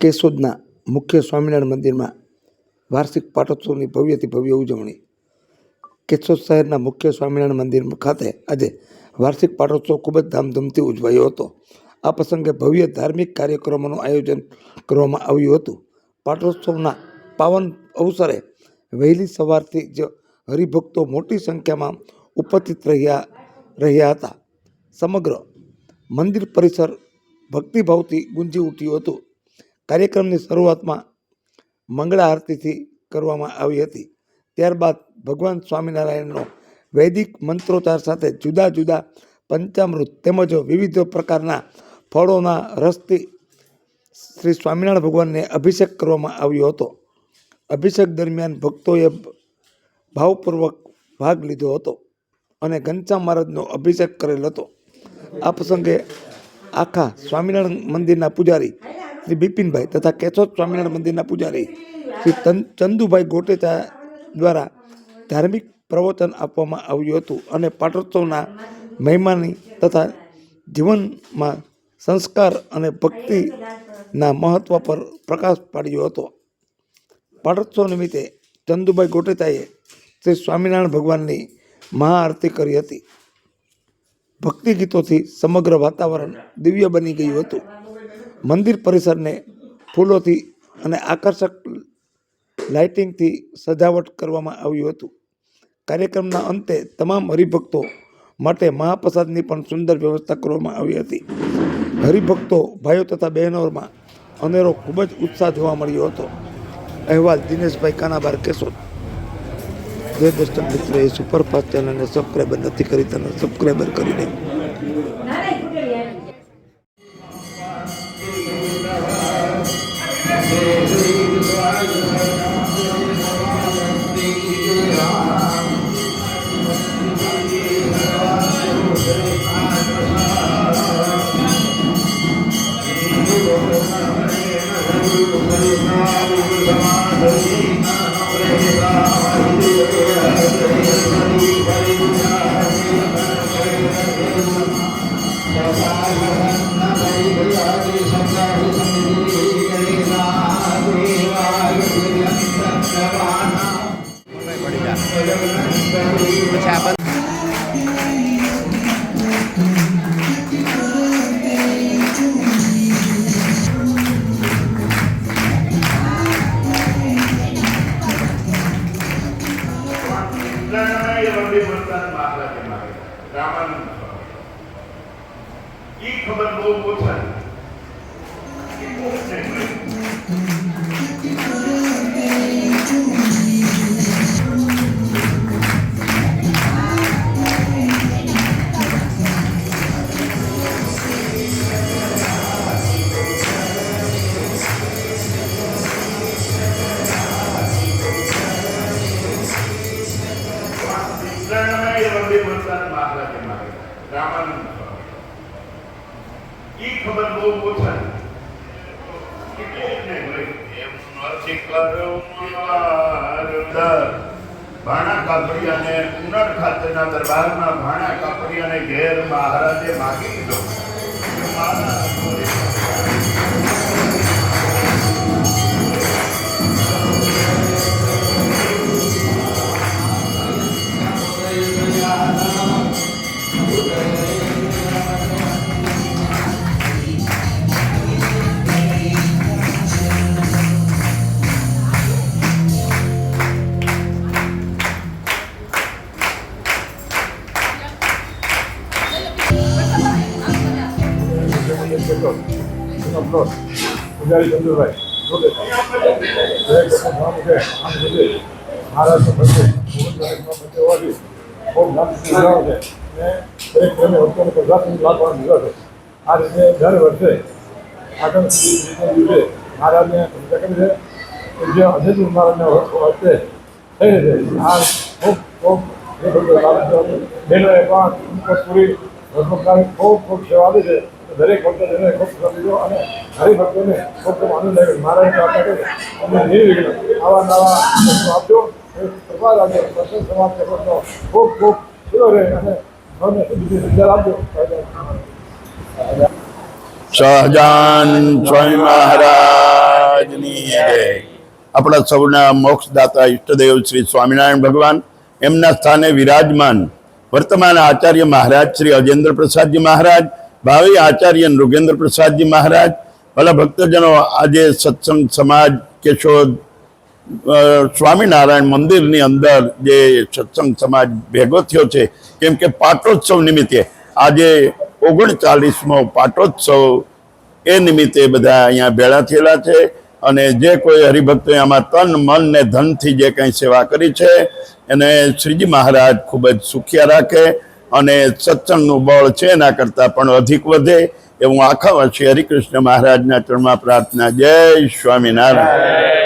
કેશોદના મુખ્ય સ્વામિનારાયણ મંદિરમાં વાર્ષિક પાટોત્સવની ભવ્યથી ભવ્ય ઉજવણી. કેશોદ શહેરના મુખ્ય સ્વામિનારાયણ મંદિર ખાતે આજે વાર્ષિક પાટોત્સવ ખૂબ જ ધામધૂમથી ઉજવાયો હતો. આ પ્રસંગે ભવ્ય ધાર્મિક કાર્યક્રમોનું આયોજન કરવામાં આવ્યું હતું. પાટોત્સવના પાવન અવસરે વહેલી સવારથી જ હરિભક્તો મોટી સંખ્યામાં ઉપસ્થિત રહ્યા હતા. સમગ્ર મંદિર પરિસર ભક્તિભાવથી ગુંજી ઉઠ્યું હતું. કાર્યક્રમની શરૂઆતમાં મંગળા આરતીથી કરવામાં આવી હતી. ત્યારબાદ ભગવાન સ્વામિનારાયણનો વૈદિક મંત્રોચ્ચાર સાથે જુદા જુદા પંચામૃત તેમજ વિવિધ પ્રકારના ફળોના રસથી શ્રી સ્વામિનારાયણ ભગવાનને અભિષેક કરવામાં આવ્યો હતો. અભિષેક દરમિયાન ભક્તોએ ભાવપૂર્વક ભાગ લીધો હતો અને ઘનશ્યામ મહારાજનો અભિષેક કરેલ હતો. આ પ્રસંગે આખા સ્વામિનારાયણ મંદિરના પૂજારી શ્રી બિપિનભાઈ તથા કેશોદ સ્વામિનારાયણ મંદિરના પૂજારી શ્રી ચંદુભાઈ ગોટેચા દ્વારા ધાર્મિક પ્રવચન આપવામાં આવ્યું હતું અને પાટોત્સવના મહિમાની તથા જીવનમાં સંસ્કાર અને ભક્તિના મહત્વ પર પ્રકાશ પાડ્યો હતો. પાટોત્સવ નિમિત્તે ચંદુભાઈ ગોટેચાએ શ્રી સ્વામિનારાયણ ભગવાનની મહાઆરતી કરી હતી. ભક્તિ ગીતોથી સમગ્ર વાતાવરણ દિવ્ય બની ગયું હતું. મંદિર પરિસરને ફૂલોથી અને આકર્ષક લાઇટિંગથી સજાવટ કરવામાં આવ્યું હતું. કાર્યક્રમના અંતે તમામ હરિભક્તો માટે મહાપ્રસાદની પણ સુંદર વ્યવસ્થા કરવામાં આવી હતી. હરિભક્તો ભાઈઓ તથા બહેનોમાં અનેરો ખૂબ જ ઉત્સાહ જોવા મળ્યો હતો. અહેવાલ દિનેશભાઈ કાનાબાર, કેશોદ. જે દર્શક મિત્રોએ સુપરફાસ્ટ ચેનલને સબસ્ક્રાઈબર નથી કરી તેને સબસ્ક્રાઈબર કરી દે. ખબર બહુ ઓછા ખબર બહુ ઓછા ભાણા કાપડિયાને ઉનડ ખાતેના દરબારના ભાણા કાપડિયાને ઘેર મહારાજે માગી લીધો. પૂજારી ચંદ્રભાઈ મહારાષ્ટ્ર બધે હોવાથી ખૂબ નામ છે અને દરેક ધર્મે વસ્તુને પ્રજાસન લાભવાનો દીધો છે. આ રીતે દર વર્ષે આગળ દિવસે મહારાજને પૂજા કરી છે. જે અજયજી મહારાજના વખતે થઈ રહી છે. આ ખૂબ ખૂબ બહેનોએ પણ પૂરી ભગવતની ખૂબ ખૂબ સેવા આપી છે. દરેક ભક્તો એને ખૂબ લીધો અને હરિભક્તોને ખૂબ ખૂબ આનંદ આવ્યો. મહારાજને આપતા કરી અમને નિર્વિઘ્ન આવા નવા આપજો. પ્રભાત આપજો. દર્શન સમાપ્ત કરતો ખૂબ ખૂબ પૂરો રહે અને મને બીજી આપજો. સહજાન સ્વામી મહારાજ જય. આપણા સૌના મોક્ષદાતા ઈષ્ટદેવ શ્રી સ્વામિનારાયણ ભગવાન એમના સ્થાને વિરાજમાન વર્તમાન આચાર્ય મહારાજ શ્રી અજેન્દ્ર પ્રસાદજી મહારાજ, ભાવિ આચાર્ય નૃગેન્દ્ર પ્રસાદજી મહારાજ, ભલા ભક્તજનો, આજે સત્સંગ સમાજ કેશોદ સ્વામિનારાયણ મંદિરની અંદર જે સત્સંગ સમાજ ભેગો થયો છે, કેમ કે પાટોત્સવ નિમિત્તે આજે 39મો પાટોત્સવ એ નિમિત્તે બધા અહીંયા ભેળા થયેલા છે. અને જે કોઈ હરિભક્તોએ આમાં તન મન ને ધનથી જે કંઈ સેવા કરી છે એને શ્રીજી મહારાજ ખૂબ જ સુખિયા રાખે અને સત્સંગનું બળ છે એના કરતાં પણ અધિક વધે એવું આખા વર્ષે હરિકૃષ્ણ મહારાજના ચરણમાં પ્રાર્થના. જય સ્વામિનારાયણ.